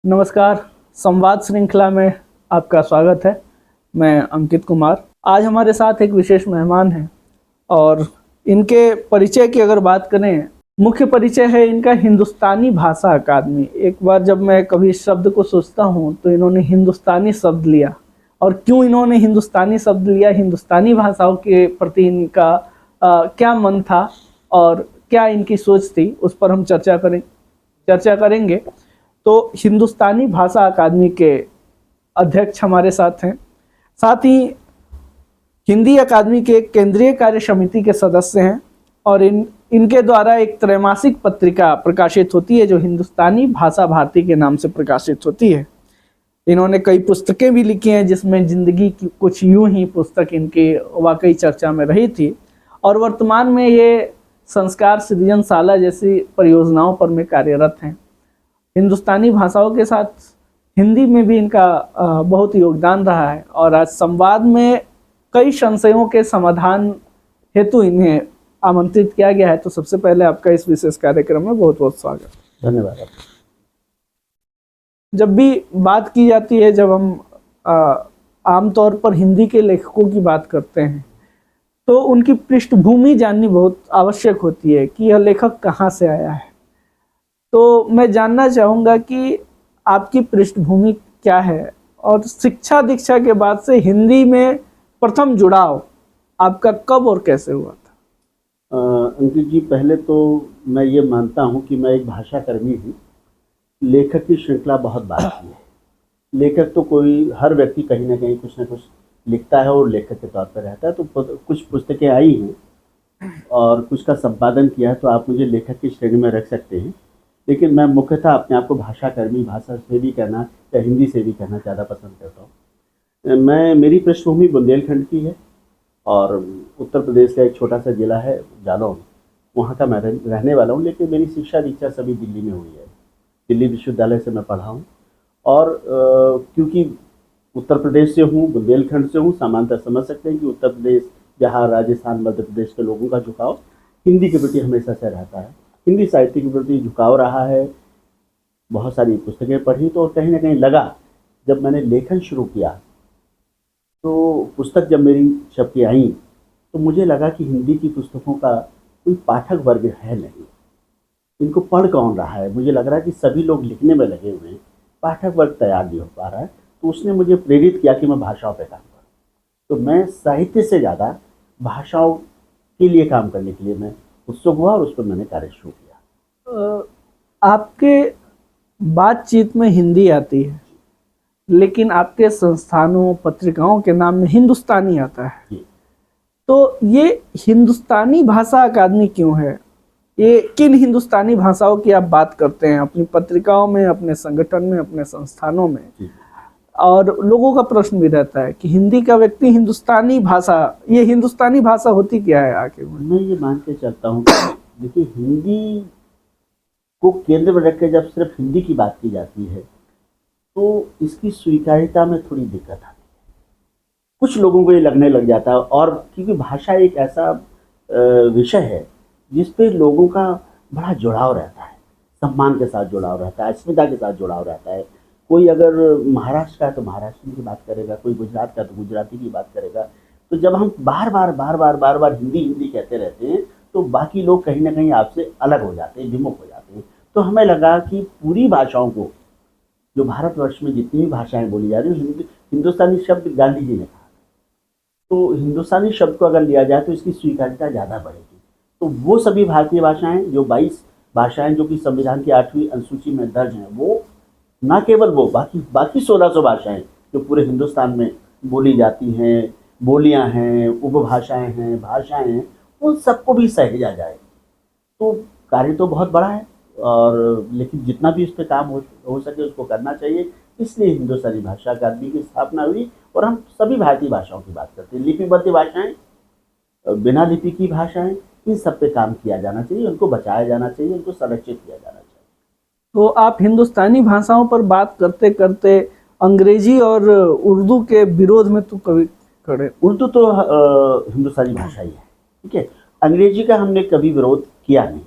नमस्कार। संवाद श्रृंखला में आपका स्वागत है। मैं अंकित कुमार। आज हमारे साथ एक विशेष मेहमान हैं और इनके परिचय की अगर बात करें, मुख्य परिचय है इनका हिंदुस्तानी भाषा अकादमी। एक बार जब मैं कभी इस शब्द को सोचता हूँ तो इन्होंने हिंदुस्तानी शब्द लिया, और क्यों इन्होंने हिंदुस्तानी शब्द लिया, हिंदुस्तानी भाषाओं के प्रति इनका क्या मन था और क्या इनकी सोच थी, उस पर हम चर्चा करेंगे। तो हिंदुस्तानी भाषा अकादमी के अध्यक्ष हमारे साथ हैं, साथ ही हिंदी अकादमी के केंद्रीय कार्य समिति के सदस्य हैं और इनके द्वारा एक त्रैमासिक पत्रिका प्रकाशित होती है जो हिंदुस्तानी भाषा भारती के नाम से प्रकाशित होती है। इन्होंने कई पुस्तकें भी लिखी हैं जिसमें जिंदगी की कुछ यूं ही पुस्तक इनकी वाकई चर्चा में रही थी, और वर्तमान में ये संस्कार सृजनशाला जैसी परियोजनाओं पर में कार्यरत हैं। हिंदुस्तानी भाषाओं के साथ हिंदी में भी इनका बहुत योगदान रहा है, और आज संवाद में कई संशयों के समाधान हेतु इन्हें आमंत्रित किया गया है। तो सबसे पहले आपका इस विशेष कार्यक्रम में बहुत बहुत स्वागत। धन्यवाद। जब भी बात की जाती है, जब हम आमतौर पर हिंदी के लेखकों की बात करते हैं तो उनकी पृष्ठभूमि जाननी बहुत आवश्यक होती है कि यह लेखक कहाँ से आया है। तो मैं जानना चाहूँगा कि आपकी पृष्ठभूमि क्या है और शिक्षा दीक्षा के बाद से हिंदी में प्रथम जुड़ाव आपका कब और कैसे हुआ था? अंकित जी, पहले तो मैं ये मानता हूँ कि मैं एक भाषा कर्मी हूँ। लेखक की श्रृंखला बहुत बाकी है। लेखक तो कोई हर व्यक्ति कहीं ना कहीं कुछ ना कुछ लिखता है और लेखक के तौर पर रहता है। तो कुछ पुस्तकें आई हैं और कुछ का संपादन किया है, तो आप मुझे लेखक की श्रेणी में रख सकते हैं। लेकिन मैं मुख्यतः अपने आप को भाषा कर्मी, भाषा से भी कहना या हिंदी से भी कहना ज़्यादा पसंद करता हूँ। मेरी पृष्ठभूमि बुंदेलखंड की है और उत्तर प्रदेश का एक छोटा सा जिला है जालौन, वहाँ का मैं रहने वाला हूँ। लेकिन मेरी शिक्षा दीक्षा सभी दिल्ली में हुई है। दिल्ली विश्वविद्यालय से मैं पढ़ा हूँ और क्योंकि उत्तर प्रदेश से हूँ, बुंदेलखंड से हूँ, सामान्यतः समझ सकते हैं कि उत्तर प्रदेश, बिहार, राजस्थान, मध्य प्रदेश के लोगों का झुकाव हिंदी के प्रति हमेशा से रहता है। हिंदी साहित्य के प्रति झुकाव रहा है। बहुत सारी पुस्तकें पढ़ी तो कहीं ना कहीं लगा, जब मैंने लेखन शुरू किया तो पुस्तक जब मेरी छपकी आई तो मुझे लगा कि हिंदी की पुस्तकों का कोई पाठक वर्ग है नहीं, इनको पढ़ कौन रहा है। मुझे लग रहा है कि सभी लोग लिखने में लगे हुए हैं, पाठक वर्ग तैयार नहीं हो पा रहा है। तो उसने मुझे प्रेरित किया कि मैं भाषाओं पे काम करूँ। तो मैं साहित्य से ज़्यादा भाषाओं के लिए काम करने के लिए मैं उत्सुक हुआ और उस पर मैंने कार्य शुरू किया। आपके बातचीत में हिंदी आती है, लेकिन आपके संस्थानों, पत्रिकाओं के नाम में हिंदुस्तानी आता है। तो ये हिंदुस्तानी भाषा अकादमी क्यों है? ये किन हिंदुस्तानी भाषाओं की आप बात करते हैं अपनी पत्रिकाओं में, अपने संगठन में, अपने संस्थानों में? और लोगों का प्रश्न भी रहता है कि हिंदी का व्यक्ति हिंदुस्तानी भाषा, ये हिंदुस्तानी भाषा होती क्या है आखिर? मैं ये मान के चलता हूँ कि देखिए, हिंदी को केंद्र में रख के जब सिर्फ हिंदी की बात की जाती है तो इसकी स्वीकार्यता में थोड़ी दिक्कत आती है। कुछ लोगों को ये लगने लग जाता है, और क्योंकि भाषा एक ऐसा विषय है जिस पे लोगों का बड़ा जुड़ाव रहता है, सम्मान के साथ जुड़ाव रहता है, अस्मिता के साथ जुड़ाव रहता है। कोई अगर महाराष्ट्र का है तो महाराष्ट्र की बात करेगा, कोई गुजरात का तो गुजराती की बात करेगा। तो जब हम बार बार हिंदी हिंदी कहते रहते हैं तो बाकी लोग कहीं ना कहीं आपसे अलग हो जाते हैं, विमुख हो जाते हैं। तो हमें लगा कि पूरी भाषाओं को, जो भारतवर्ष में जितनी भी भाषाएं बोली जा रही हैं, हिंदुस्तानी शब्द गांधी जी ने कहा, तो हिंदुस्तानी शब्द को अगर लिया जाए तो इसकी स्वीकार्यता ज़्यादा बढ़ेगी। तो वो सभी भारतीय भाषाएं, जो 22 भाषाएं जो कि संविधान की 8वीं अनुसूची में दर्ज हैं, वो ना केवल वो, बाकी 1600 भाषाएं जो पूरे हिंदुस्तान में बोली जाती हैं, बोलियां हैं, उपभाषाएं हैं, भाषाएं हैं, उन सबको भी सहेजा जाए। तो कार्य तो बहुत बड़ा है, और लेकिन जितना भी इस पर काम हो सके उसको करना चाहिए। इसलिए हिंदुस्तानी भाषा अकादमी की स्थापना हुई और हम सभी भारतीय भाषाओं की बात करते हैं। लिपिबद्ध भाषाएं, बिना लिपि की भाषाएं, इन सब पे काम किया जाना चाहिए, उनको बचाया जाना चाहिए, उनको संरक्षित किया जाना चाहिए। तो आप हिंदुस्तानी भाषाओं पर बात करते करते अंग्रेजी और उर्दू के विरोध में तो कभी खड़े? उर्दू तो हिंदुस्तानी भाषा ही है, ठीक है। अंग्रेजी का हमने कभी विरोध किया नहीं।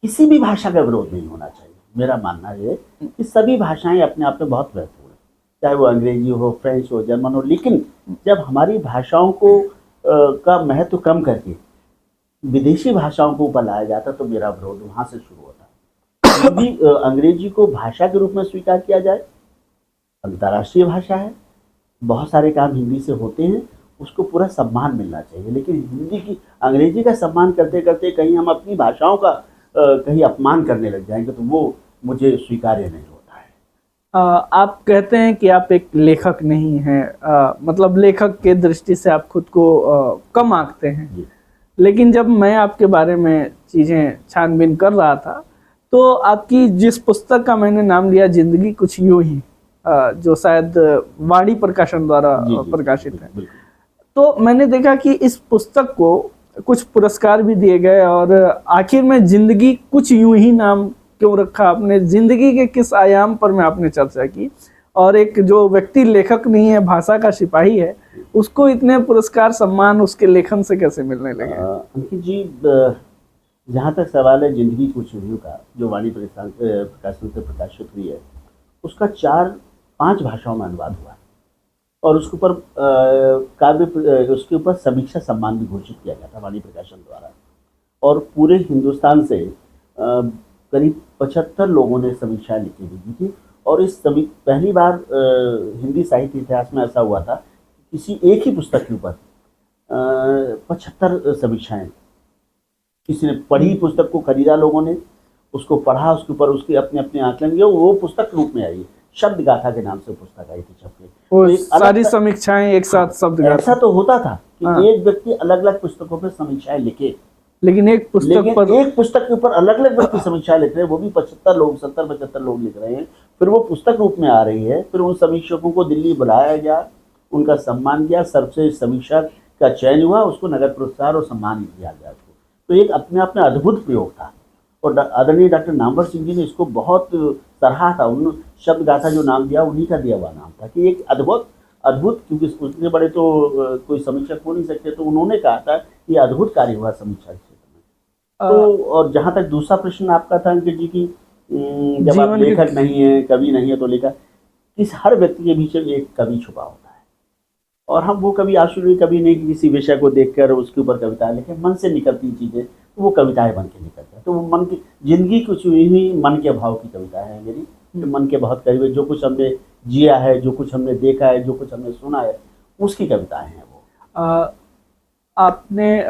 किसी भी भाषा का विरोध नहीं होना चाहिए। मेरा मानना है कि सभी भाषाएं अपने आप में बहुत महत्वपूर्ण है, चाहे वो अंग्रेजी हो, फ्रेंच हो, जर्मन हो, लेकिन जब हमारी भाषाओं को का महत्व कम करके विदेशी भाषाओं को ऊपर लाया जाता तो मेरा विरोध वहाँ से शुरू होता है। यदि अंग्रेजी को भाषा के रूप में स्वीकार किया जाए, अंतर्राष्ट्रीय भाषा है, बहुत सारे काम हिंदी से होते हैं, उसको पूरा सम्मान मिलना चाहिए। लेकिन हिंदी की अंग्रेजी का सम्मान करते करते कहीं हम अपनी भाषाओं का कहीं अपमान करने लग जाएंगे तो वो मुझे स्वीकार्य नहीं होता है। आप कहते हैं कि आप एक लेखक नहीं हैं, मतलब लेखक के दृष्टि से आप खुद को कम आंकते हैं। लेकिन जब मैं आपके बारे में चीज़ें छानबीन कर रहा था तो आपकी जिस पुस्तक का मैंने नाम लिया, जिंदगी कुछ यूं ही, जो शायद वाणी प्रकाशन द्वारा प्रकाशित है, तो मैंने देखा कि इस पुस्तक को कुछ पुरस्कार भी दिए गए और आखिर में जिंदगी कुछ यूं ही नाम क्यों रखा आपने? जिंदगी के किस आयाम पर में आपने चर्चा की? और एक जो व्यक्ति लेखक नहीं है, भाषा का सिपाही है, उसको इतने पुरस्कार सम्मान उसके लेखन से कैसे मिलने लगे? अंकित जी, जहाँ तक सवाल है जिंदगी कुछ यूं का, जो वाणी प्रकाशन से प्रकाशित हुई है, उसका 4-5 भाषाओं में अनुवाद हुआ और उसके ऊपर उसके ऊपर समीक्षा सम्मान भी घोषित किया गया था वाणी प्रकाशन द्वारा। और पूरे हिंदुस्तान से करीब 75 लोगों ने समीक्षाएं लिखी दी थी। और इस पहली बार हिंदी साहित्य इतिहास में ऐसा हुआ था कि किसी एक ही पुस्तक के ऊपर 75 समीक्षाएं, किसी ने पढ़ी, पुस्तक को खरीदा, लोगों ने उसको पढ़ा, उसके ऊपर उसके अपने अपने आकलन किए, वो पुस्तक रूप में आई। शब्द गाथा के नाम से पुस्तक आई थी छप के। तो सारी समीक्षाएं एक साथ शब्द गाथा। ऐसा तो होता था कि एक व्यक्ति अलग अलग पुस्तकों पर समीक्षाएं लिखे, लेकिन एक पुस्तक के ऊपर अलग अलग व्यक्ति समीक्षाएं लिख रहे हैं, वो भी 75 लोग, 70-75 लोग लिख रहे हैं। फिर वो पुस्तक रूप में आ रही है। फिर उन समीक्षकों को दिल्ली बुलाया गया, उनका सम्मान किया, सर्वश्रेष्ठ समीक्षक का चयन हुआ, उसको नगद पुरस्कार और सम्मान दिया गया। तो एक अपने आप में अद्भुत प्रयोग था और आदरणीय डॉक्टर नामवर सिंह जी ने इसको बहुत सराहा था। उन्होंने शब्द गाथा जो नाम दिया, उन्हीं का दिया हुआ नाम था कि एक अद्भुत, क्योंकि उसके बड़े तो कोई समीक्षक हो नहीं सकते, तो उन्होंने कहा था कि अद्भुत कार्य हुआ समीक्षा क्षेत्र में। तो और जहाँ तक दूसरा प्रश्न आपका था अंकित जी की, जब आप लेखक नहीं है, कवि नहीं है, तो लेखक, इस हर व्यक्ति के पीछे एक कवि छुपा होता है। और हम वो कभी आशुरी कभी नहीं कि किसी विषय को देखकर उसके ऊपर कविता लिखे, मन से निकलती चीज़ें तो वो कविताएं बन के निकलती है। तो वो मन की जिंदगी कुछ ही मन के भाव की कविताएं हैं मेरी, तो मन के बहुत करीब है। जो कुछ हमने जिया है, जो कुछ हमने देखा है, जो कुछ हमने सुना है, उसकी कविताएं हैं वो। आपने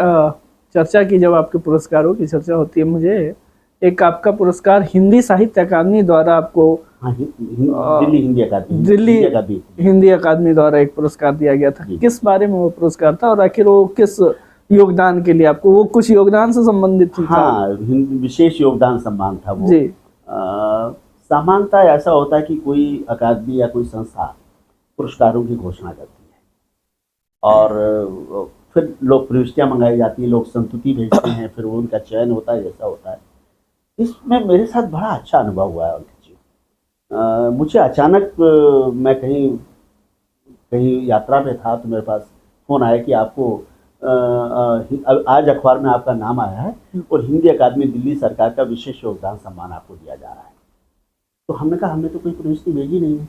चर्चा की, जब आपके पुरस्कारों की चर्चा होती है, मुझे एक आपका पुरस्कार हिंदी साहित्य अकादमी द्वारा आपको, दिल्ली हिंदी अकादमी द्वारा एक पुरस्कार दिया गया था। किस बारे में वो पुरस्कार था और आखिर वो किस योगदान के लिए आपको, वो कुछ योगदान से संबंधित थी? हाँ, विशेष योगदान सम्मान था वो जी। सामान्यतः ऐसा होता है कि कोई अकादमी या कोई संस्था पुरस्कारों की घोषणा करती है और फिर लोग प्रविष्टियाँ मंगाई जाती है, लोग संस्तुति भेजते हैं, फिर वो उनका चयन होता है, जैसा होता है। इसमें मेरे साथ बड़ा अच्छा अनुभव हुआ है जी। मुझे अचानक मैं कहीं यात्रा पे था तो मेरे पास फ़ोन आया कि आपको आज अखबार में आपका नाम आया है और हिंदी अकादमी दिल्ली सरकार का विशेष योगदान सम्मान आपको दिया जा रहा है। तो हमने कहा हमने तो कोई प्रविष्टि भेजी नहीं है,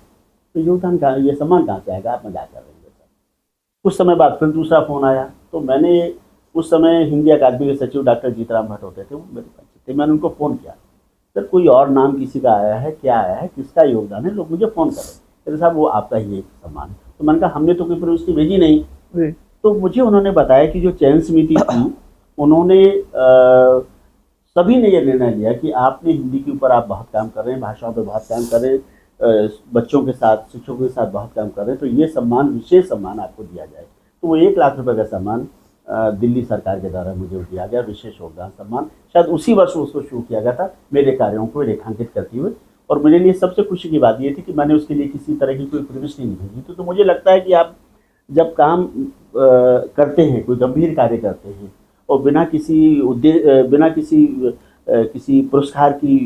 तो योगदान का ये सम्मान कहाँ से आएगा, आप मजाक कर रहे हैं सर। कुछ समय बाद फिर दूसरा फ़ोन आया, तो मैंने उस समय हिंदी अकादमी के सचिव डॉक्टर जीतराम भट्ट होते थे, वो मेरे पास थे। मैंने उनको फ़ोन किया, सर कोई और नाम किसी का आया है, क्या आया है, किसका योगदान है? लोग मुझे फ़ोन कर रहे हैं, साहब वो आपका ही एक सम्मान है। तो मैंने कहा हमने तो कोई प्रविष्टि भेजी नहीं। तो मुझे उन्होंने बताया कि जो चयन समिति थी, उन्होंने सभी ने ये निर्णय लिया कि आपने हिंदी के ऊपर आप बहुत काम कर रहे हैं, भाषाओं पे बहुत काम कर रहे हैं, बच्चों के साथ, शिक्षकों के साथ बहुत काम कर रहे हैं, तो ये सम्मान, विशेष सम्मान आपको दिया जाए। तो वो 1 लाख रुपए का सम्मान दिल्ली सरकार के द्वारा मुझे दिया गया, विशेष योगदान सम्मान। शायद उसी वर्ष उसको शुरू किया गया था, मेरे कार्यों को रेखांकित करते हुए। और मेरे लिए सबसे खुशी की बात ये थी कि मैंने उसके लिए किसी तरह की कोई प्रविष्टि नहीं भेजी। तो मुझे लगता है कि आप जब काम करते हैं, कोई गंभीर कार्य करते हैं और बिना किसी पुरस्कार की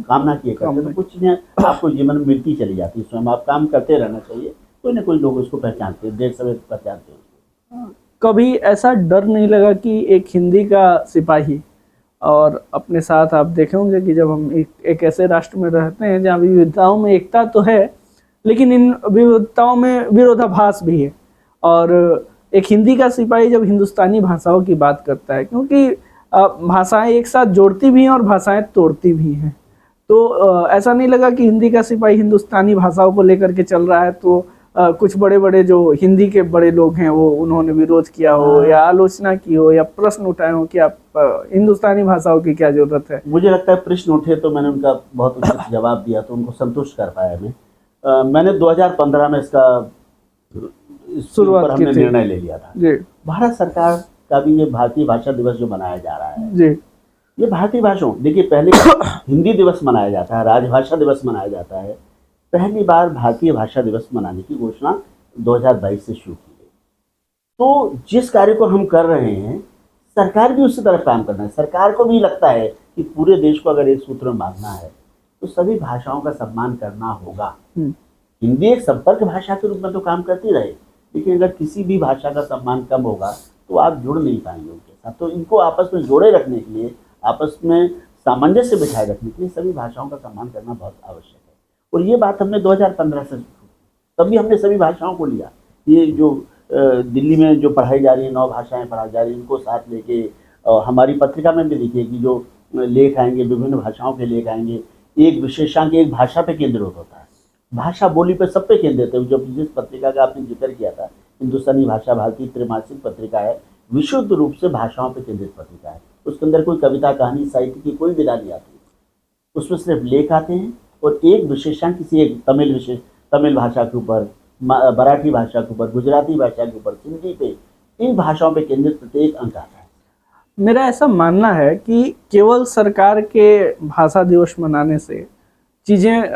कामना किए करते हैं, तो कुछ चीज़ें आपको जीवन में मिलती चली जाती है। स्वयं आप काम करते रहना चाहिए, कोई ना कोई लोग उसको पहचानते हैं, देर सवेर पहचानते हैं। कभी ऐसा डर नहीं लगा कि एक हिंदी का सिपाही और अपने साथ आप देखे होंगे कि जब हम एक ऐसे राष्ट्र में रहते हैं जहाँ विविधताओं में एकता तो है, लेकिन इन विविधताओं में विरोधाभास भी है। और एक हिंदी का सिपाही जब हिंदुस्तानी भाषाओं की बात करता है, क्योंकि भाषाएं एक साथ जोड़ती भी हैं और भाषाएं तोड़ती भी हैं, तो ऐसा नहीं लगा कि हिंदी का सिपाही हिंदुस्तानी भाषाओं को लेकर के चल रहा है तो कुछ बड़े बड़े जो हिंदी के बड़े लोग हैं वो उन्होंने विरोध किया हो या आलोचना की हो या प्रश्न उठाए हो कि आप हिंदुस्तानी भाषाओं की क्या जरूरत है। मुझे लगता है प्रश्न उठे तो मैंने उनका बहुत उचित जवाब दिया, तो उनको संतुष्ट कर पाया मैं। मैंने 2015 में इसका शुरुआत हमने निर्णय ले लिया था जी। भारत सरकार का भी ये भारतीय भाषा दिवस जो मनाया जा रहा है जी, ये भारतीय भाषाओं, देखिए पहले हिंदी दिवस मनाया जाता है, राजभाषा दिवस मनाया जाता है, पहली बार भारतीय भाषा दिवस मनाने की घोषणा 2022 से शुरू की गई। तो जिस कार्य को हम कर रहे हैं, सरकार भी उसी तरफ काम करना है। सरकार को भी लगता है कि पूरे देश को अगर एक सूत्र में बांधना है तो सभी भाषाओं का सम्मान करना होगा। हिंदी एक संपर्क भाषा के रूप में तो काम करती रहे, लेकिन अगर किसी भी भाषा का सम्मान कम होगा तो आप जुड़ नहीं पाएंगे उनके साथ। तो इनको आपस में जोड़े रखने के लिए, आपस में सामंजस्य बिठाए रखने के लिए सभी भाषाओं का सम्मान करना बहुत आवश्यक है। और ये बात हमने 2015 से, तभी हमने सभी भाषाओं को लिया। ये जो दिल्ली में जो पढ़ाई जा रही है, 9 भाषाएं पढ़ाई जा रही हैं, इनको साथ लेके, और हमारी पत्रिका में भी देखिए कि जो लेख आएंगे, विभिन्न भाषाओं के लेख आएंगे, एक विशेषांक एक भाषा पे केंद्रित होता है, भाषा बोली पे सब पे केंद्रित है। जब जिस पत्रिका का आपने जिक्र किया था, हिंदुस्तानी भाषा भारती त्रैमासिक पत्रिका है, विशुद्ध रूप से भाषाओं पे केंद्रित पत्रिका है। उसके अंदर कोई कविता, कहानी, साहित्य की कोई विधा नहीं आती, उसमें सिर्फ लेख आते हैं और एक विशेषांक किसी एक तमिल भाषा के ऊपर, मराठी भाषा के ऊपर, गुजराती भाषा के ऊपर, हिंदी पे, इन भाषाओं पे केंद्रित प्रत्येक अंक आता है। मेरा ऐसा मानना है कि केवल सरकार के भाषा दिवस मनाने से चीज़ें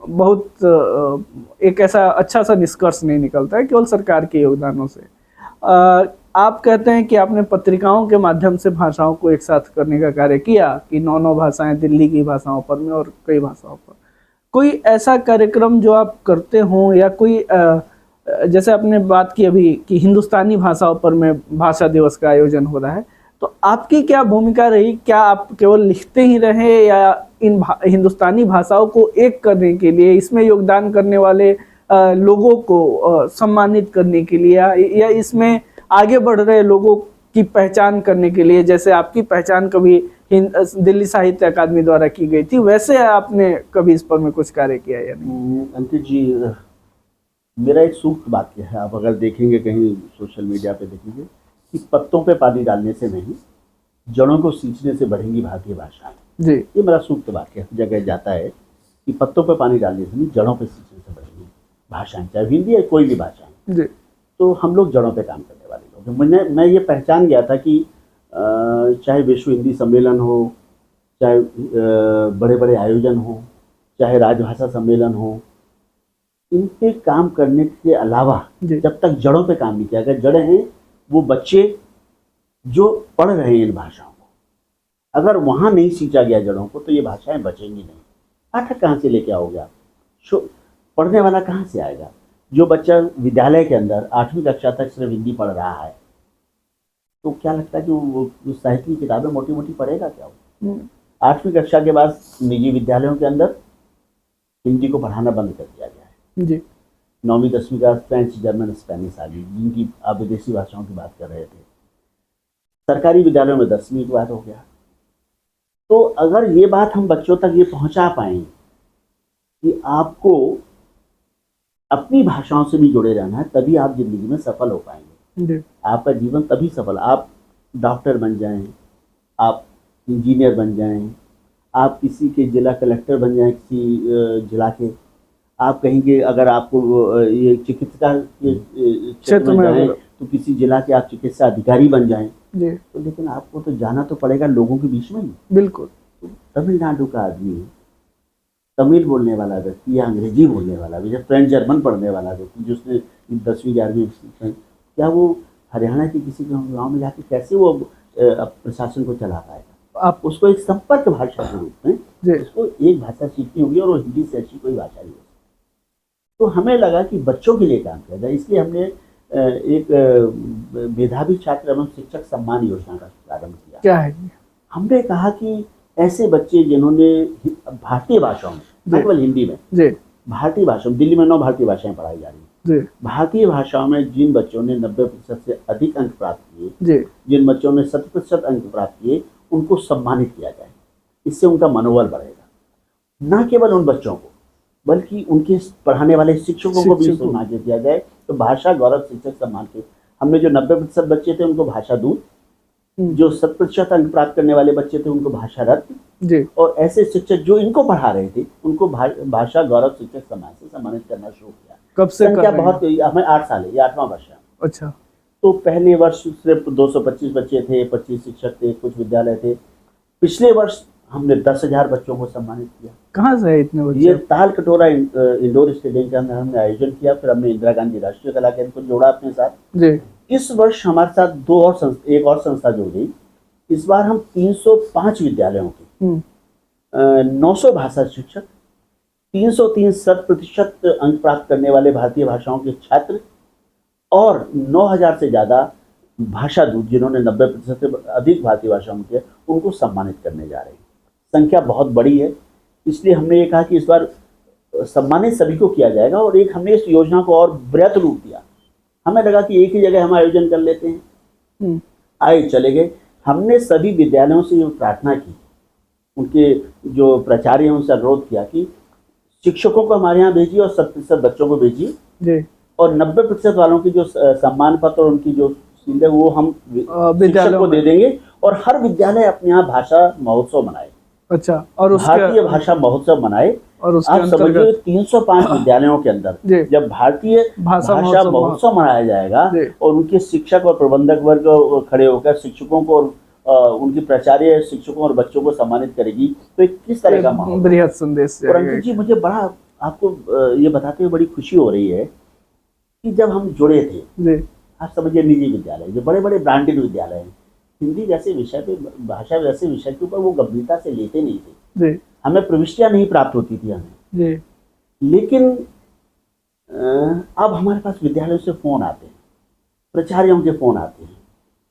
बहुत एक ऐसा अच्छा सा निष्कर्ष नहीं निकलता है केवल सरकार के योगदानों से। आप कहते हैं कि आपने पत्रिकाओं के माध्यम से भाषाओं को एक साथ करने का कार्य किया कि 9 भाषाएं दिल्ली की भाषाओं पर में और कई भाषाओं पर। कोई ऐसा कार्यक्रम जो आप करते हों या कोई जैसे आपने बात की अभी कि हिंदुस्तानी भाषाओं पर में भाषा दिवस का आयोजन हो रहा है, तो आपकी क्या भूमिका रही? क्या आप केवल लिखते ही रहे या इन हिंदुस्तानी भाषाओं को एक करने के लिए, इसमें योगदान करने वाले लोगों को सम्मानित करने के लिए, या इसमें आगे बढ़ रहे लोगों की पहचान करने के लिए, जैसे आपकी पहचान कभी दिल्ली साहित्य अकादमी द्वारा की गई थी, वैसे आपने कभी इस पर में कुछ कार्य किया या नहीं? अंकित जी, मेरा एक सूक्त वाक्य है, आप अगर देखेंगे कहीं सोशल मीडिया पे देखेंगे कि पत्तों पे पानी डालने से नहीं, जड़ों को सींचने से बढ़ेंगी भारतीय भाषा जी। ये मेरा सूक्त वाक्य जगह जाता है कि पत्तों पे पानी डालने से नहीं, जड़ों पे सींचने से बढ़ेंगी भाषाएं, चाहे हिंदी या कोई भी भाषा जी। तो हम लोग जड़ों पे काम करने वाले लोग। मैं ये पहचान गया था कि चाहे विश्व हिंदी सम्मेलन हो, चाहे बड़े बड़े आयोजन हो, चाहे राजभाषा सम्मेलन हो, इन पे काम करने के अलावा जब तक जड़ों पे काम नहीं किया गया, जड़ें हैं वो बच्चे जो पढ़ रहे हैं इन भाषाओं को, अगर वहाँ नहीं सींचा गया जड़ों को तो ये भाषाएं बचेंगी नहीं। पाठक कहाँ से लेके आओगे आप? पढ़ने वाला कहाँ से आएगा? जो बच्चा विद्यालय के अंदर 8वीं कक्षा तक सिर्फ हिंदी पढ़ रहा है, तो क्या लगता है कि वो साहित्य की किताबें मोटी मोटी पढ़ेगा क्या? 8वीं कक्षा के बाद निजी विद्यालयों के अंदर हिंदी को पढ़ाना बंद कर दिया गया है जी। 9वीं 10वीं का फ्रेंच, जर्मन, स्पेनिश आ गई, जिनकी आप विदेशी भाषाओं की बात कर रहे थे। सरकारी विद्यालयों में 10वीं के बाद हो गया। तो अगर ये बात हम बच्चों तक ये पहुंचा पाएं कि आपको अपनी भाषाओं से भी जुड़े रहना है, तभी आप जिंदगी में सफल हो पाएंगे। आपका जीवन तभी सफल, आप डॉक्टर बन जाएं, आप इंजीनियर बन जाएं, आप किसी के जिला कलेक्टर बन जाएं, किसी जिला के, आप कहेंगे अगर आपको ये चिकित्सा के क्षेत्र में जाएं तो किसी जिला के आप चिकित्सा अधिकारी बन जाएं। तो लेकिन आपको तो जाना तो पड़ेगा लोगों के बीच में ही। बिल्कुल। तो तमिलनाडु का आदमी, तमिल बोलने वाला व्यक्ति या अंग्रेजी बोलने वाला व्यक्ति, फ्रेंच जर्मन पढ़ने वाला व्यक्ति जिसने 10वीं 11वीं, क्या वो हरियाणा के किसी गाँव में जाके कैसे वो प्रशासन को चला पाएगा? आप उसको एक संपर्क भाषा के रूप में उसको एक भाषा सीखनी होगी, और वो हिंदी से अच्छी कोई भाषा नहीं। तो हमें लगा कि बच्चों के लिए काम किया जाए, इसलिए हमने एक मेधावी छात्र एवं शिक्षक सम्मान योजना का प्रारंभ किया। क्या है? हमने कहा कि ऐसे बच्चे जिन्होंने भारतीय भाषाओं में, न केवल हिंदी में, जी भारतीय भाषा में, दिल्ली में 9 भारतीय भाषाएं पढ़ाई जा रही हैं, जी भारतीय भाषाओं में जिन बच्चों ने 90% से अधिक अंक प्राप्त किए, जी जिन बच्चों ने 70% अंक प्राप्त किए, उनको सम्मानित किया जाए। इससे उनका मनोबल बढ़ेगा। न केवल उन बच्चों को बल्कि उनके पढ़ाने वाले शिक्षकों को भी सम्मानित किया जाए। तो भाषा गौरव शिक्षक सम्मान के हमने जो 90% बच्चे थे उनको भाषा दूत, जो 100% अंक प्राप्त करने वाले बच्चे थे उनको भाषा रत्न जी, और ऐसे शिक्षक जो इनको पढ़ा रहे थे उनको भाषा गौरव शिक्षक सम्मान से सम्मानित करना शुरू किया। कब से संख्या बहुत, हमें 8 साल है, ये 8वां वर्ष है। अच्छा, तो पहले वर्ष सिर्फ 225 बच्चे थे, 25 शिक्षक थे, कुछ विद्यालय थे। पिछले वर्ष हमने 10,000 बच्चों को सम्मानित किया। कहाँ से है इतने बच्चे? ये ताल कटोरा इंडोर स्टेडियम के अंदर हमने आयोजन किया। फिर हमने इंदिरा गांधी राष्ट्रीय कला केंद्र को जोड़ा अपने साथ जी। इस वर्ष हमारे साथ एक और संस्था जुड़ गई। इस बार हम 305 विद्यालयों के 900 भाषा शिक्षक, 303 100% अंक प्राप्त करने वाले भारतीय भाषाओं के छात्र और 9,000 से ज़्यादा भाषा दूत जिन्होंने 90% से अधिक भारतीय भाषाओं के, उनको सम्मानित करने जा रहे हैं। संख्या बहुत बड़ी है, इसलिए हमने ये कहा कि इस बार सम्मानित सभी को किया जाएगा। और एक हमने इस योजना को और बृहत रूप दिया। हमें लगा कि एक ही जगह हम आयोजन कर लेते हैं, आए चले गए। हमने सभी विद्यालयों से ये प्रार्थना की, उनके जो प्राचार्य हैं उनसे अनुरोध किया कि शिक्षकों को हमारे यहाँ भेजिए और 100% बच्चों को भेजिए और 90% वालों की जो सम्मान पत्र और उनकी जो सील है वो हम शिक्षक को दे देंगे और हर विद्यालय अपने यहाँ भाषा महोत्सव मनाए। अच्छा, और भारतीय भाषा महोत्सव मनाए। और आप समझिए 305 विद्यालयों के अंदर जब भारतीय भाषा महोत्सव मनाया जाएगा और उनके शिक्षक और प्रबंधक वर्ग खड़े होकर शिक्षकों को और उनकी प्राचार्य शिक्षकों और बच्चों को सम्मानित करेगी, तो एक किस तरह का माहौल, बृहद संदेश। और अंकित जी, मुझे बड़ा आपको ये बताते हुए बड़ी खुशी हो रही है कि जब हम जुड़े थे, आप समझिए निजी विद्यालय जो बड़े बड़े ब्रांडेड विद्यालय हैं, हिंदी जैसे विषय पे, भाषा जैसे विषय के ऊपर वो गंभीरता से लेते नहीं थे। हमें प्रविष्टियां नहीं प्राप्त होती थी हमें, लेकिन अब हमारे पास विद्यालयों से फोन आते हैं, प्राचार्यों के फोन आते हैं,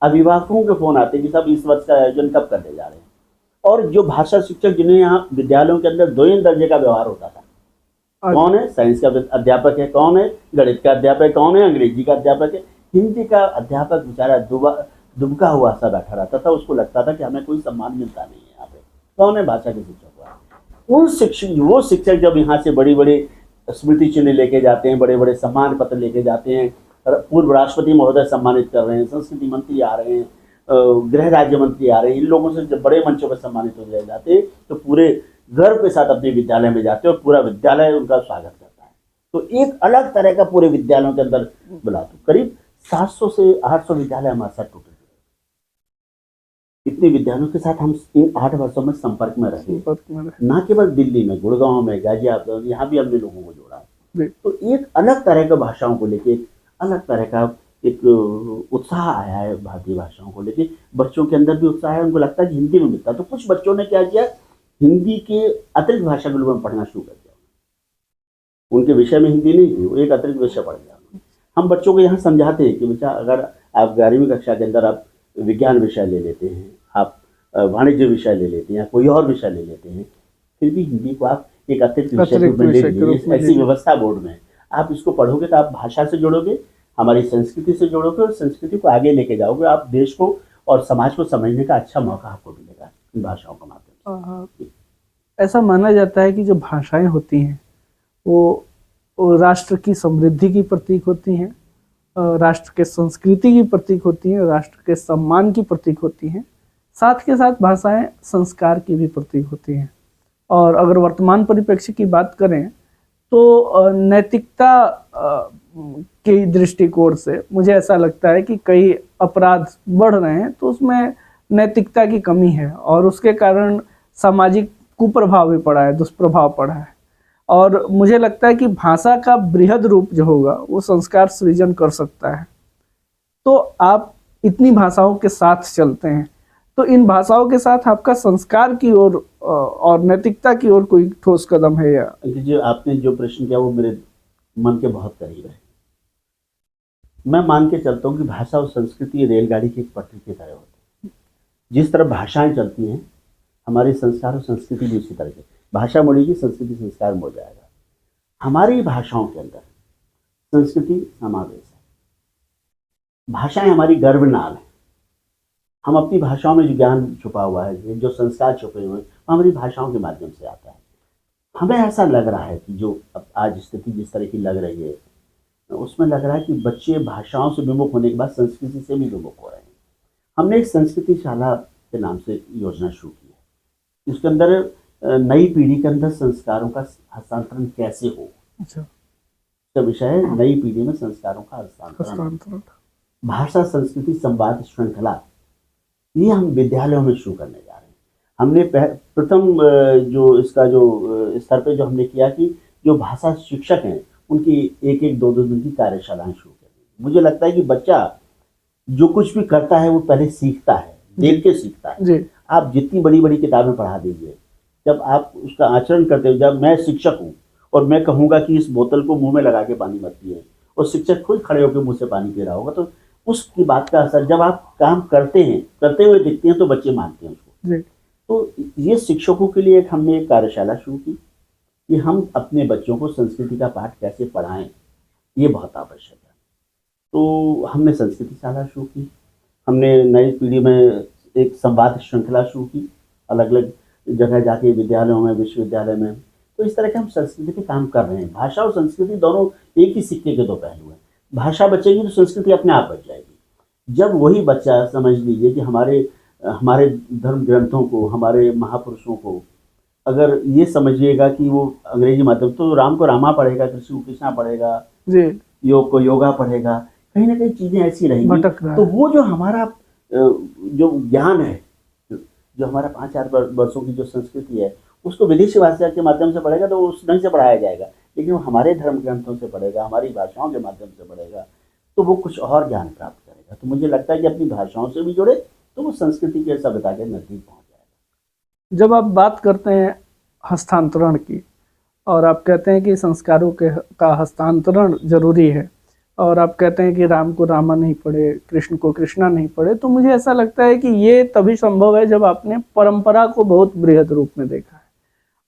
अभिभावकों के फोन आते हैं कि सब इस वर्ष का आयोजन कब करने जा रहे हैं। और जो भाषा शिक्षक जिन्हें यहाँ विद्यालयों के अंदर 2 दर्जे का व्यवहार होता था, कौन है साइंस का अध्यापक है, कौन है गणित का अध्यापक, कौन है अंग्रेजी का अध्यापक है, हिंदी का अध्यापक बेचारा दुबका हुआ सा बैठा रहता था। उसको लगता था कि हमें कोई सम्मान मिलता नहीं है यहाँ पे। कौन है भाषा के शिक्षक? उन शिक्षक, वो शिक्षक जब यहाँ से बड़ी बड़ी स्मृति चिन्ह लेके जाते हैं, बड़े बड़े सम्मान पत्र लेके जाते हैं, पूर्व राष्ट्रपति महोदय सम्मानित कर रहे हैं, संस्कृति मंत्री आ रहे हैं, गृह राज्य मंत्री आ रहे हैं, इन लोगों से जब बड़े मंचों पर सम्मानित हो जाते हैं तो पूरे गर्व के साथ अपने विद्यालय में जाते हैं और पूरा विद्यालय उनका स्वागत करता है। तो एक अलग तरह का पूरे विद्यालयों के अंदर बुलाते। करीब 700 से 800 विद्यालय हमारे साथ टोटल, इतने विद्यालयों के साथ हम इन 8 वर्षों में संपर्क में रहे। ना केवल दिल्ली में, गुड़गांव में, गाजियाबाद, यहाँ भी हमने लोगों को जोड़ा। तो एक अलग तरह के भाषाओं को लेके अलग तरह का एक उत्साह आया है भारतीय भाषाओं को लेके। बच्चों के अंदर भी उत्साह है, उनको लगता है कि हिंदी में मिलता है। तो कुछ बच्चों ने क्या किया, हिंदी के अतिरिक्त भाषा के लोगों में पढ़ना शुरू कर दिया। उनके विषय में हिंदी नहीं थी, वो एक अतिरिक्त विषय पढ़ गया। हम बच्चों को यहाँ समझाते हैं कि बेटा, अगर आप 11वीं कक्षा के अंदर आप विज्ञान विषय ले लेते हैं, आप वाणिज्य विषय ले लेते हैं या कोई और विषय ले लेते हैं, फिर भी हिंदी को आप एक अतिरिक्त विषय के रूप में ले लीजिए। ऐसी व्यवस्था बोर्ड में आप इसको पढ़ोगे तो आप भाषा से जुड़ोगे, हमारी संस्कृति से जुड़ोगे और संस्कृति को आगे लेके जाओगे। आप देश को और समाज को समझने का अच्छा मौका आपको मिलेगा इन भाषाओं के माध्यम से। ऐसा माना जाता है कि जो भाषाएं होती हैं वो राष्ट्र की समृद्धि की प्रतीक होती हैं, राष्ट्र के संस्कृति की प्रतीक होती हैं, राष्ट्र के सम्मान की प्रतीक होती हैं। साथ के साथ भाषाएं संस्कार की भी प्रतीक होती हैं। और अगर वर्तमान परिप्रेक्ष्य की बात करें तो नैतिकता के दृष्टिकोण से मुझे ऐसा लगता है कि कई अपराध बढ़ रहे हैं तो उसमें नैतिकता की कमी है और उसके कारण सामाजिक कुप्रभाव भी पड़ा है, दुष्प्रभाव पड़ा है। और मुझे लगता है कि भाषा का बृहद रूप जो होगा वो संस्कार सृजन कर सकता है। तो आप इतनी भाषाओं के साथ चलते हैं, तो इन भाषाओं के साथ आपका संस्कार की ओर और नैतिकता की ओर कोई ठोस कदम है या? जो आपने जो प्रश्न किया वो मेरे मन के बहुत करीब है। मैं मान के चलता हूँ कि भाषा और संस्कृति रेलगाड़ी की एक पटरी की तरह होती है। जिस तरह भाषाएं चलती हैं, हमारे संस्कार और संस्कृति भी उसी तरह की। भाषा मुड़ेगी, संस्कृति संस्कार मुड़ जाएगा। हमारी भाषाओं के अंदर संस्कृति समावेश है। भाषाएं हमारी गर्भनाल है। हम अपनी भाषाओं में जो ज्ञान छुपा हुआ है, जो संस्कार छुपे हुए हैं, वो हमारी भाषाओं के माध्यम से आता है। हमें ऐसा लग रहा है कि जो अब आज स्थिति जिस तरह की लग रही है, उसमें लग रहा है कि बच्चे भाषाओं से विमुख होने के बाद संस्कृति से भी विमुख हो रहे हैं। हमने एक संस्कृति शाला के नाम से योजना शुरू की है। इसके अंदर नई पीढ़ी के अंदर संस्कारों का हस्तांतरण कैसे हो, अच्छा, इसका विषय है नई पीढ़ी में संस्कारों का हस्तांतरण। भाषा संस्कृति संवाद श्रृंखला, ये हम विद्यालयों में शुरू करने जा रहे हैं। हमने प्रथम जो इसका जो स्तर पे जो हमने किया कि जो भाषा शिक्षक हैं उनकी एक एक दो दो दिन की कार्यशालाएं शुरू करें। मुझे लगता है कि बच्चा जो कुछ भी करता है वो पहले सीखता है, देख के सीखता है जी। आप जितनी बड़ी बड़ी किताबें पढ़ा दीजिए, जब आप उसका आचरण करते हो, जब मैं शिक्षक हूँ और मैं कहूँगा कि इस बोतल को मुंह में लगा के पानी मत पिए, और शिक्षक खुद खड़े होकर मुंह से पानी पी रहा होगा, तो उसकी बात का असर जब आप काम करते हैं, करते हुए दिखते हैं, तो बच्चे मानते हैं उसको जी। तो ये शिक्षकों के लिए हमने एक कार्यशाला शुरू की कि हम अपने बच्चों को संस्कृति का पाठ कैसे पढ़ाएं, ये बहुत आवश्यक है। तो हमने संस्कृति शाला शुरू की। हमने नई पीढ़ी में एक संवाद श्रृंखला शुरू की, अलग अलग जगह जाके विद्यालयों में, विश्वविद्यालय में। तो इस तरह के हम संस्कृति पे काम कर रहे हैं। भाषा और संस्कृति दोनों एक ही सिक्के के दो पहलू हैं। भाषा बचेगी तो संस्कृति अपने आप बच जाएगी। जब वही बच्चा, समझ लीजिए कि हमारे धर्म ग्रंथों को, हमारे महापुरुषों को अगर ये समझिएगा कि वो अंग्रेजी माध्यम, तो राम को रामा पढ़ेगा, कृष्ण को कृष्णा पढ़ेगा जी, योग को योगा पढ़ेगा, कहीं ना कहीं चीजें ऐसी रहेंगी। तो वो जो हमारा जो ज्ञान है, जो हमारा 5-4 वर्षों की जो संस्कृति है, उसको विदेशी भाषा के माध्यम से पढ़ेगा तो उस ढंग से पढ़ाया जाएगा। लेकिन वो हमारे धर्म ग्रंथों से पढ़ेगा, हमारी भाषाओं के माध्यम से पढ़ेगा, तो वो कुछ और ज्ञान प्राप्त करेगा। तो मुझे लगता है कि अपनी भाषाओं से भी जुड़े तो वो संस्कृति के, सभ्यता के नजदीक पहुंच जाएगा। जब आप बात करते हैं हस्तांतरण की, और आप कहते हैं कि संस्कारों का हस्तांतरण जरूरी है, और आप कहते हैं कि राम को रामा नहीं पढ़े, कृष्ण को कृष्णा नहीं पढ़े, तो मुझे ऐसा लगता है कि ये तभी संभव है जब आपने परंपरा को बहुत बृहद रूप में देखा है।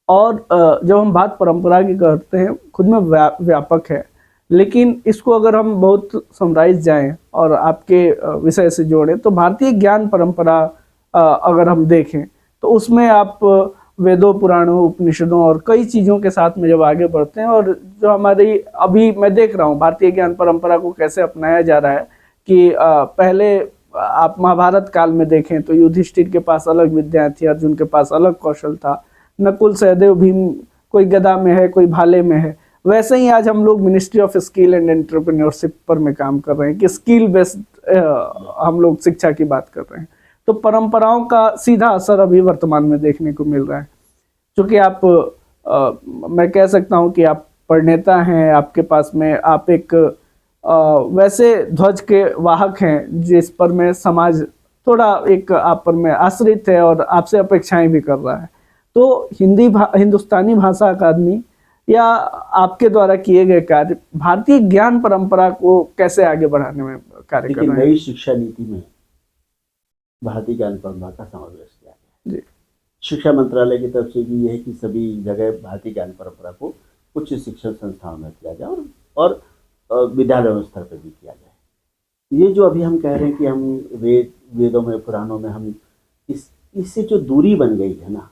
और जब हम बात परंपरा की करते हैं, खुद में व्यापक है, लेकिन इसको अगर हम बहुत समराइज जाएं और आपके विषय से जोड़ें, तो भारतीय ज्ञान परंपरा अगर हम देखें तो उसमें आप वेदों, पुराणों, उपनिषदों और कई चीज़ों के साथ में जब आगे बढ़ते हैं, और जो हमारी अभी मैं देख रहा हूँ भारतीय ज्ञान परंपरा को कैसे अपनाया जा रहा है कि पहले आप महाभारत काल में देखें तो युधिष्ठिर के पास अलग विद्या थी, अर्जुन के पास अलग कौशल था, नकुल, सहदेव, भीम कोई गदा में है, कोई भाले में है। वैसे ही आज हम लोग ministry of skill and entrepreneurship पर में काम कर रहे हैं कि स्किल बेस्ड हम लोग शिक्षा की बात कर रहे हैं। तो परंपराओं का सीधा असर अभी वर्तमान में देखने को मिल रहा है। क्योंकि आप मैं कह सकता हूं कि आप प्रणेता हैं, आपके पास में आप एक वैसे ध्वज के वाहक हैं जिस पर में समाज थोड़ा एक आप पर में आश्रित है और आपसे अपेक्षाएं भी कर रहा है। तो हिंदुस्तानी भाषा अकादमी या आपके द्वारा किए गए कार्य भारतीय ज्ञान परंपरा को कैसे आगे बढ़ाने में कार्य कर रहे हैं? नई शिक्षा नीति में भारतीय ज्ञान परंपरा का समावेश किया गया। शिक्षा मंत्रालय की तरफ से भी यह है कि सभी जगह भारतीय ज्ञान परंपरा को उच्च शिक्षण संस्थाओं में किया जाए और विद्यालयों स्तर पर भी किया जाए। ये जो अभी हम कह रहे हैं कि हम वेदों में, पुराणों में हम इससे जो दूरी बन गई है ना,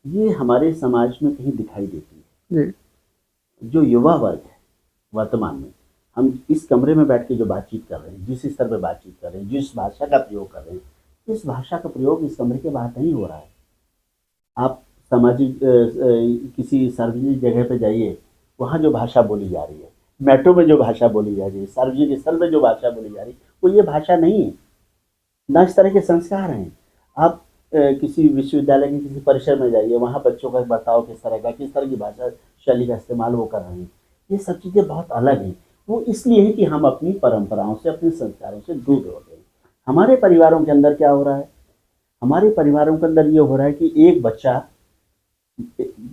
ये हमारे समाज में कहीं दिखाई देती है। जो युवा वर्ग है वर्तमान में, हम इस कमरे में बैठ के जो बातचीत कर रहे हैं, जिस स्तर पर बातचीत कर रहे हैं, जिस भाषा का प्रयोग कर रहे हैं, इस भाषा का प्रयोग इस कमरे के बाहर नहीं हो रहा है। आप सामाजिक किसी सार्वजनिक जगह पे जाइए, वहाँ जो भाषा बोली जा रही है, मेट्रो में जो भाषा बोली जा रही है, सार्वजनिक स्थल में जो भाषा बोली जा रही है, वो ये भाषा नहीं है। ना इस तरह के संस्कार हैं। आप किसी विश्वविद्यालय के किसी परिसर में जाइए, वहाँ बच्चों का बर्ताव किस तरह की भाषा शैली का इस्तेमाल वो कर रहे हैं। ये सब चीज़ें बहुत अलग हैं। वो इसलिए है कि हम अपनी परंपराओं से, अपने संस्कारों से दूर हो गए। हमारे परिवारों के अंदर क्या हो रहा है? हमारे परिवारों के अंदर ये हो रहा है कि एक बच्चा,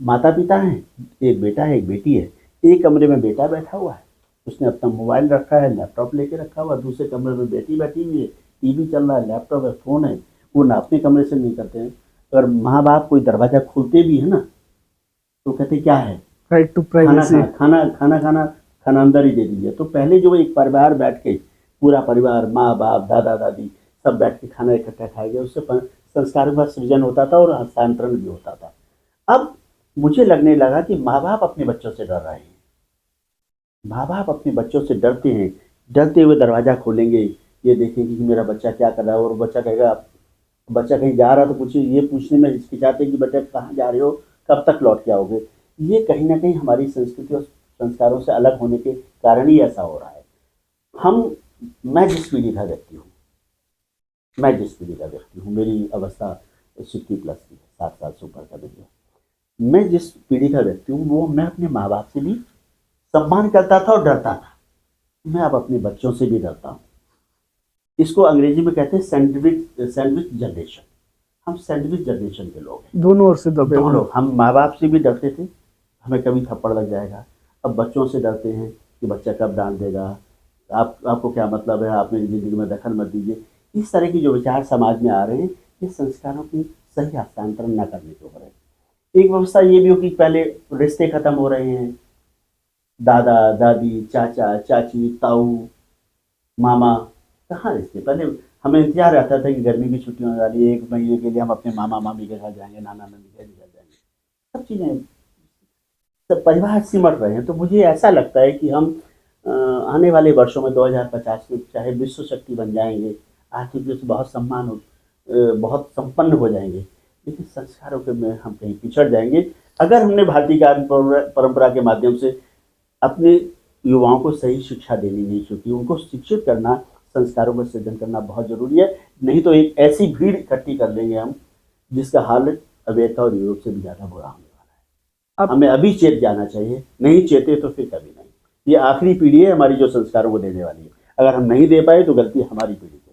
माता पिता हैं, एक बेटा है, एक बेटी है। एक कमरे में बेटा बैठा हुआ है, उसने अपना मोबाइल रखा है, लैपटॉप लेके रखा हुआ है। दूसरे कमरे में बेटी बैठी हुई है, टीवी चल रहा है, लैपटॉप है, फ़ोन है। वो ना अपने कमरे से नहीं करते हैं। अगर माँ बाप कोई दरवाजा खोलते भी है ना तो कहते क्या है, राइट टू खाना प्राइवेसी। खाना अंदर ही दे दीजिए। तो पहले जो एक परिवार बैठ के, पूरा परिवार, माँ बाप, दादा दादी सब बैठ के खाना इकट्ठा खाएंगे, उससे संस्कारों का सृजन होता था और हस्तांतरण भी होता था। अब मुझे लगने लगा कि माँ बाप अपने बच्चों से डर रहे हैं। माँ बाप अपने बच्चों से डरते हैं, डरते हुए दरवाज़ा खोलेंगे, ये देखेंगे कि मेरा बच्चा क्या कर रहा है। और बच्चा कहेगा, बच्चा कहीं जा रहा तो पूछे, ये पूछने में हिचकिचाते हैं कि बेटा कहाँ जा रहे हो, कब तक लौट के आओगे। ये कहीं ना कहीं हमारी संस्कृति और संस्कारों से अलग होने के कारण ही ऐसा हो रहा है। मैं जिस पीढ़ी का व्यक्ति हूँ, मेरी अवस्था 60 प्लस की है, 7 साल से ऊपर का नहीं है। मैं जिस पीढ़ी का व्यक्ति हूँ वो मैं अपने माँ बाप से भी सम्मान करता था और डरता था। मैं अब अपने बच्चों से भी डरता हूँ। इसको अंग्रेजी में कहते हैं सैंडविच जनरेशन। हम सैंडविच जनरेशन के लोग हैं, दोनों ओर से दबे हुए। दोनों। हम माँ बाप से भी डरते थे, हमें कभी थप्पड़ लग जाएगा। अब बच्चों से डरते हैं कि बच्चा कब डांट देगा, आपको क्या मतलब है, आप मेरी ज़िंदगी में दखल मत दीजिए। इस तरह की जो विचार समाज में आ रहे हैं, ये संस्कारों की सही हस्तांतरण न करने के ऊपर है। एक व्यवस्था ये भी हो कि पहले रिश्ते खत्म हो रहे हैं, दादा दादी, चाचा चाची, ताऊ, मामा, कहाँ रिश्ते। पहले हमें इंतजार रहता था कि गर्मी की छुट्टियां होने वाली है, 1 महीने के लिए हम अपने मामा मामी के घर जाएंगे, नाना नानी के घर जाएंगे। सब चीज़ें, सब परिवार सिमट रहे हैं। तो मुझे ऐसा लगता है कि हम आने वाले वर्षों में 2050 में चाहे विश्व शक्ति बन जाएंगे, आर्थिक रूप से बहुत संपन्न हो जाएंगे, लेकिन संस्कारों के में हम कहीं पिछड़ जाएंगे अगर हमने भारतीय परंपरा के माध्यम से अपने युवाओं को सही शिक्षा देनी नहीं सीखी। उनको शिक्षित करना, संस्कारों का सृजन करना बहुत जरूरी है। नहीं तो एक ऐसी भीड़ इकट्ठी कर लेंगे हम जिसका हाल अमेरिका और यूरोप से भी ज़्यादा बुरा होने वाला है। हमें अभी चेत जाना चाहिए, नहीं चेते तो फिर कभी नहीं। ये आखिरी पीढ़ी है हमारी जो संस्कारों को देने वाली है। अगर हम नहीं दे पाए तो गलती हमारी पीढ़ी की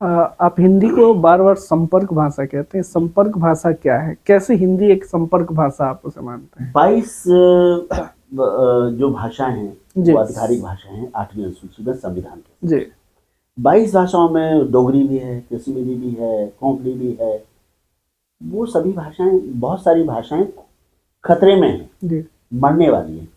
रहेगी। आप हिंदी को बार बार संपर्क भाषा कहते हैं, संपर्क भाषा क्या है, कैसे हिंदी एक संपर्क भाषा आप उसे मानते हैं? 22 जो भाषाएं हैं वो आधिकारिक भाषाएं हैं 8वीं अनुसूची में संविधान के जी। 22 भाषाओं में डोगरी भी है, कश्मीरी भी है, कोंकणी भी है। वो सभी भाषाएं, बहुत सारी भाषाएं खतरे में हैं जी, मरने वाली हैं।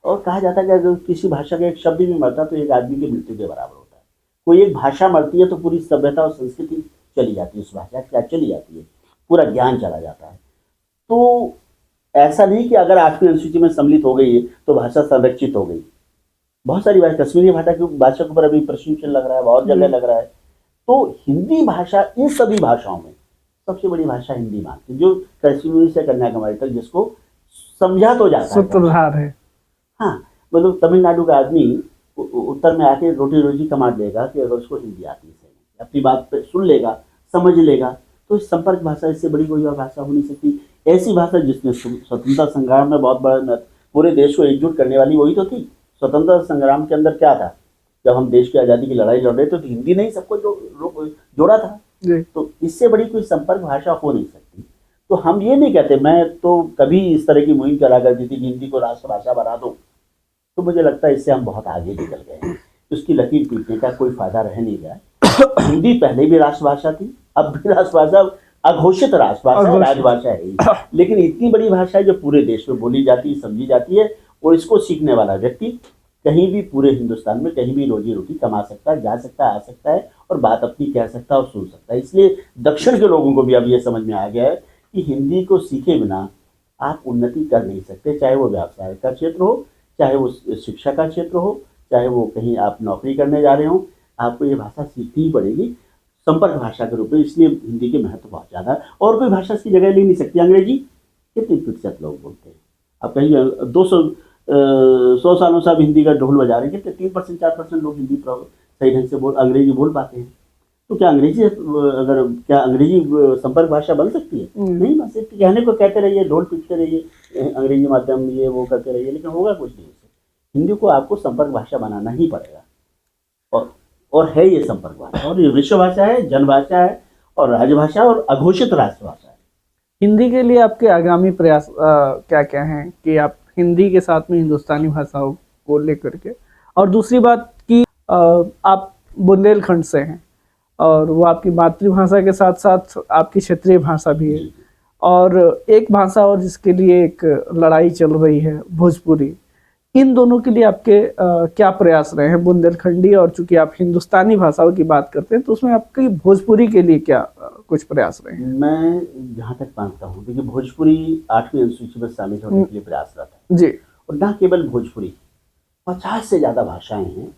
और कहा जाता है कि अगर किसी भाषा का एक शब्द भी मरता तो एक आदमी की मृत्यु के बराबर होता है। कोई एक भाषा मरती है तो पूरी सभ्यता और संस्कृति चली जाती है, उस भाषा क्या चली जाती है, पूरा ज्ञान चला जाता है। तो ऐसा नहीं कि अगर 8वीं अनुसूची में सम्मिलित हो गई है तो भाषा संरक्षित हो गई। बहुत सारी भाषा, कश्मीरी भाषा के ऊपर अभी प्रश्न लग रहा है, बहुत जगह लग रहा है। तो हिंदी भाषा इन सभी भाषाओं में सबसे बड़ी भाषा हिंदी मानती है, जो कश्मीर से कन्याकुमारी तक जिसको समझा तो जाता सूत्रधार है। हाँ, मतलब तमिलनाडु का आदमी उत्तर में आके रोटी रोजी कमा देगा कि अगर उसको हिंदी आती है, अपनी बात पे सुन लेगा, समझ लेगा। तो संपर्क भाषा इससे बड़ी कोई और भाषा हो नहीं सकती। ऐसी भाषा जिसने स्वतंत्रता संग्राम में बहुत बड़ा पूरे देश को एकजुट करने वाली वही तो थी। स्वतंत्रता संग्राम के अंदर क्या था, जब हम देश की आज़ादी की लड़ाई लड़ रहे थे तो हिंदी ने ही सबको जोड़ा था। तो इससे बड़ी कोई संपर्क भाषा हो नहीं सकती। तो हम ये नहीं कहते, मैं तो कभी इस तरह की मुहिम चला करती थी कि हिंदी को राष्ट्रभाषा बना दो। तो मुझे लगता है इससे हम बहुत आगे निकल गए हैं, उसकी लकीर पीटने का कोई फायदा रह नहीं गया। हिंदी पहले भी राष्ट्रभाषा थी, अब भी राष्ट्रभाषा, अघोषित राष्ट्रभाषा, राजभाषा है, लेकिन इतनी बड़ी भाषा है जो पूरे देश में बोली जाती है, समझी जाती है। और इसको सीखने वाला व्यक्ति कहीं भी पूरे हिंदुस्तान में कहीं भी रोजी रोटी कमा सकता है, जा सकता है, आ सकता है और बात अपनी कह सकता है और सुन सकता है। इसलिए दक्षिण के लोगों को भी अब ये समझ में आ गया है कि हिंदी को सीखे बिना आप उन्नति कर नहीं सकते, चाहे वो व्यवसाय का क्षेत्र हो, चाहे वो शिक्षा का क्षेत्र हो, चाहे वो कहीं आप नौकरी करने जा रहे हो, आपको ये भाषा सीखनी ही पड़ेगी संपर्क भाषा के रूप में। इसलिए हिंदी के महत्व बहुत ज़्यादा है और कोई भाषा इसकी जगह ले नहीं सकती। अंग्रेजी कितनी प्रतिशत लोग बोलते हैं, अब कहीं 100 सालों से आप हिंदी का ढोल बजा रहे हैं, कितने 3% 4% लोग हिंदी सही ढंग से अंग्रेजी बोल पाते हैं। तो क्या अंग्रेजी संपर्क भाषा बन सकती है? नहीं बन सकती। कहने को कहते रहिए, ढोल पीटते रहिए, अंग्रेजी माध्यम ये वो करते रहिए, लेकिन होगा कुछ नहीं। हिंदी को आपको संपर्क भाषा बनाना ही पड़ेगा और है ये संपर्क भाषा, और ये विश्व भाषा है, जनभाषा है और राजभाषा और अघोषित राष्ट्रभाषा है। हिंदी के लिए आपके आगामी प्रयास क्या क्या हैं कि आप हिंदी के साथ में हिंदुस्तानी भाषाओं को लेकर के? और दूसरी बात कि आप बुंदेलखंड से हैं और वो आपकी मातृभाषा के साथ साथ आपकी क्षेत्रीय भाषा भी है। और एक भाषा और जिसके लिए एक लड़ाई चल रही है, भोजपुरी। इन दोनों के लिए आपके क्या प्रयास रहे हैं? बुंदेलखंडी और चूंकि आप हिंदुस्तानी भाषाओं की बात करते हैं तो उसमें आपकी भोजपुरी के लिए क्या कुछ प्रयास रहे हैं? मैं जहाँ तक मानता हूँ, देखिए भोजपुरी 8वीं अनुसूची में शामिल होने के लिए प्रयासरत है जी। और न केवल भोजपुरी, 50 से ज़्यादा भाषाएं हैं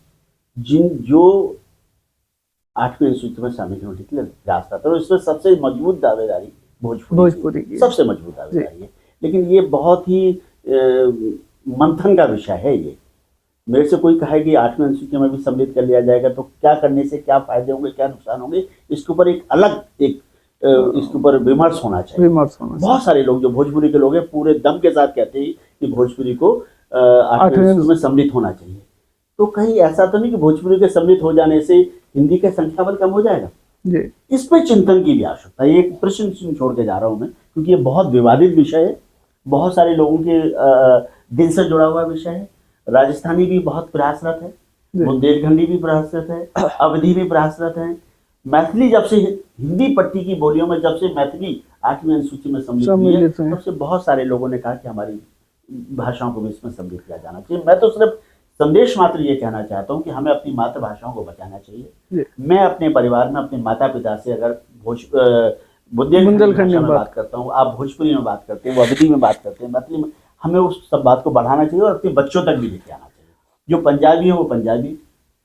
जो 8वीं अनुसूची में शामिल होने के लिए प्रयासरत है और इसमें सबसे मजबूत दावेदारी भोजपुरी की सबसे मजबूत दावेदारी है। लेकिन ये बहुत ही मंथन का विषय है। ये मेरे से कोई कहे कि 8वीं अनुसूची में भी सम्मिलित कर लिया जाएगा तो क्या करने से क्या फायदे होंगे, क्या नुकसान होंगे, इसके ऊपर एक अलग इसके ऊपर विमर्श होना चाहिए। बहुत सारे लोग जो भोजपुरी के लोग हैं पूरे दम के साथ कहते हैं कि भोजपुरी को 8वीं अनुसूची में सम्मिलित होना चाहिए। तो कहीं ऐसा तो नहीं कि भोजपुरी के सम्मिलित हो जाने से हिंदी का संख्या बल कम हो जाएगा? जी। इस पर चिंतन की भी आवश्यकता है। एक प्रश्न चिन्ह छोड़ के जा रहा हूँ मैं, क्योंकि ये बहुत विवादित विषय है, बहुत सारे लोगों के दिल से जुड़ा हुआ विषय है। राजस्थानी भी बहुत प्रयासरत है, बुंदेलखंडी भी प्रयासरत है, अवधी भी प्रयासरत है। मैथिली जब से हिंदी पट्टी की बोलियों में जब से मैथिली 8वीं अनुसूची में सम्मिलित हुई है तब से बहुत सारे लोगों ने कहा कि हमारी भाषाओं को भी इसमें सम्मिलित किया जाना चाहिए। मैं तो सिर्फ संदेश मात्र ये कहना चाहता हूँ कि हमें अपनी मातृभाषाओं को बचाना चाहिए। मैं अपने परिवार में अपने माता पिता से अगर बुंदेलखंडी में बात करता हूँ, आप भोजपुरी में बात करते हैं, वो अवधी में बात करते हैं, मैथिली में, हमें उस सब बात को बढ़ाना चाहिए और अपने बच्चों तक भी लेके आना चाहिए। जो पंजाबी है वो पंजाबी,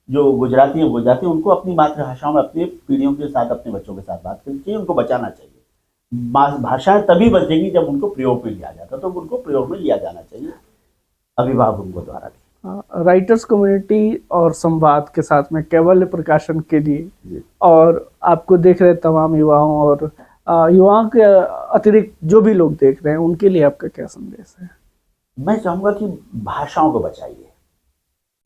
जो गुजराती है वो गुजराती, उनको अपनी मातृभाषाओं में अपनी पीढ़ियों के साथ अपने बच्चों के साथ बात करनी चाहिए, उनको बचाना चाहिए। भाषाएं तभी बचेंगी जब उनको प्रयोग में लिया जाता, तो उनको प्रयोग में लिया जाना चाहिए अभिभावकों द्वारा भी। राइटर्स कम्युनिटी और संवाद के साथ में कैवल्य प्रकाशन के लिए और आपको देख रहे तमाम युवाओं और युवाओं के अतिरिक्त जो भी लोग देख रहे हैं उनके लिए आपका क्या संदेश है? मैं चाहूँगा कि भाषाओं को बचाइए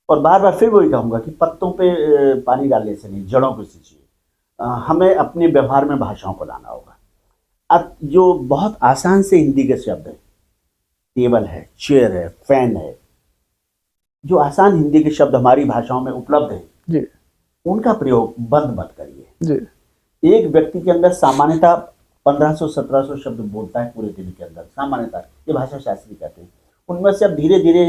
और बार बार फिर वही कहूँगा कि पत्तों पे पानी डालने से नहीं, जड़ों को सींचिए। हमें अपने व्यवहार में भाषाओं को लाना होगा। अब जो बहुत आसान से हिंदी के शब्द हैं, टेबल है, चेयर है, फैन है, जो आसान हिंदी के शब्द हमारी भाषाओं में उपलब्ध हैं जी, उनका प्रयोग बंद मत करिए जी। एक व्यक्ति के अंदर सामान्यतः 1500-1700 शब्द बोलता है पूरे दिन के अंदर, सामान्यतः, ये भाषा शास्त्री कहते हैं। उनमें से अब धीरे धीरे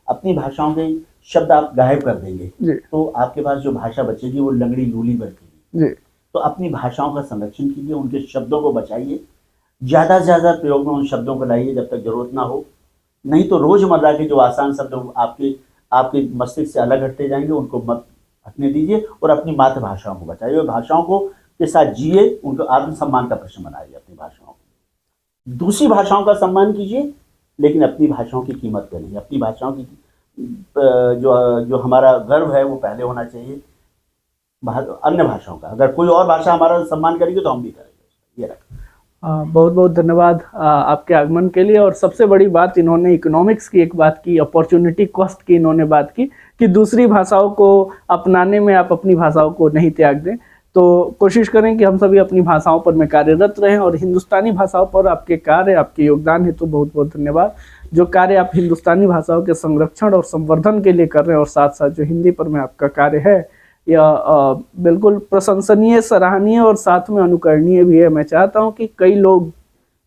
अपनी भाषाओं के शब्द आप गायब कर देंगे तो आपके पास जो भाषा बचेगी वो लंगड़ी लूली बचेगी। तो अपनी भाषाओं का संरक्षण कीजिए, उनके शब्दों को बचाइए, ज़्यादा से ज़्यादा प्रयोग में उन शब्दों को लाइए जब तक जरूरत ना हो। नहीं तो रोज़मर्रा के जो आसान शब्द आपके मस्तिष्क से अलग हटते जाएंगे, उनको मत हटने दीजिए और अपनी मातृभाषाओं को बचाइए और भाषाओं को के साथ जिए, उनको आत्मसम्मान का प्रश्न बनाइए अपनी भाषाओं को। दूसरी भाषाओं का सम्मान कीजिए लेकिन अपनी भाषाओं की कीमत करिए। अपनी भाषाओं की जो हमारा गर्व है वो पहले होना चाहिए अन्य भाषाओं का। अगर कोई और भाषा हमारा सम्मान करेगी तो हम भी करेंगे। ये बहुत बहुत धन्यवाद आपके आगमन के लिए। और सबसे बड़ी बात, इन्होंने इकोनॉमिक्स की एक बात की, अपॉर्चुनिटी कॉस्ट की इन्होंने बात की कि दूसरी भाषाओं को अपनाने में आप अपनी भाषाओं को नहीं त्याग दें। तो कोशिश करें कि हम सभी अपनी भाषाओं पर में कार्यरत रहें और हिंदुस्तानी भाषाओं पर आपके कार्य, आपके योगदान हेतु बहुत बहुत धन्यवाद। जो कार्य आप हिंदुस्तानी भाषाओं के संरक्षण और संवर्धन के लिए कर रहे हैं और साथ साथ जो हिंदी पर में आपका कार्य है, यह बिल्कुल प्रशंसनीय, सराहनीय और साथ में अनुकरणीय भी है। मैं चाहता हूं कि कई लोग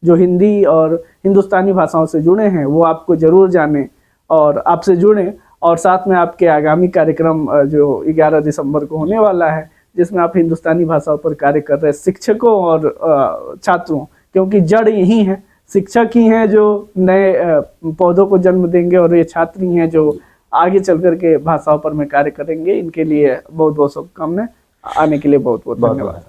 जो हिंदी और हिंदुस्तानी भाषाओं से जुड़े हैं वो आपको ज़रूर जानें और आपसे जुड़ें। और साथ में आपके आगामी कार्यक्रम जो 11 दिसंबर को होने वाला है, जिसमें आप हिंदुस्तानी भाषाओं पर कार्य कर रहे शिक्षकों और छात्रों, क्योंकि जड़ यही है, शिक्षक ही हैं जो नए पौधों को जन्म देंगे और ये छात्र ही हैं जो आगे चल कर के भाषाओं पर में कार्य करेंगे। इनके लिए बहुत बहुत शुभकामनाएं। आने के लिए बहुत बहुत धन्यवाद।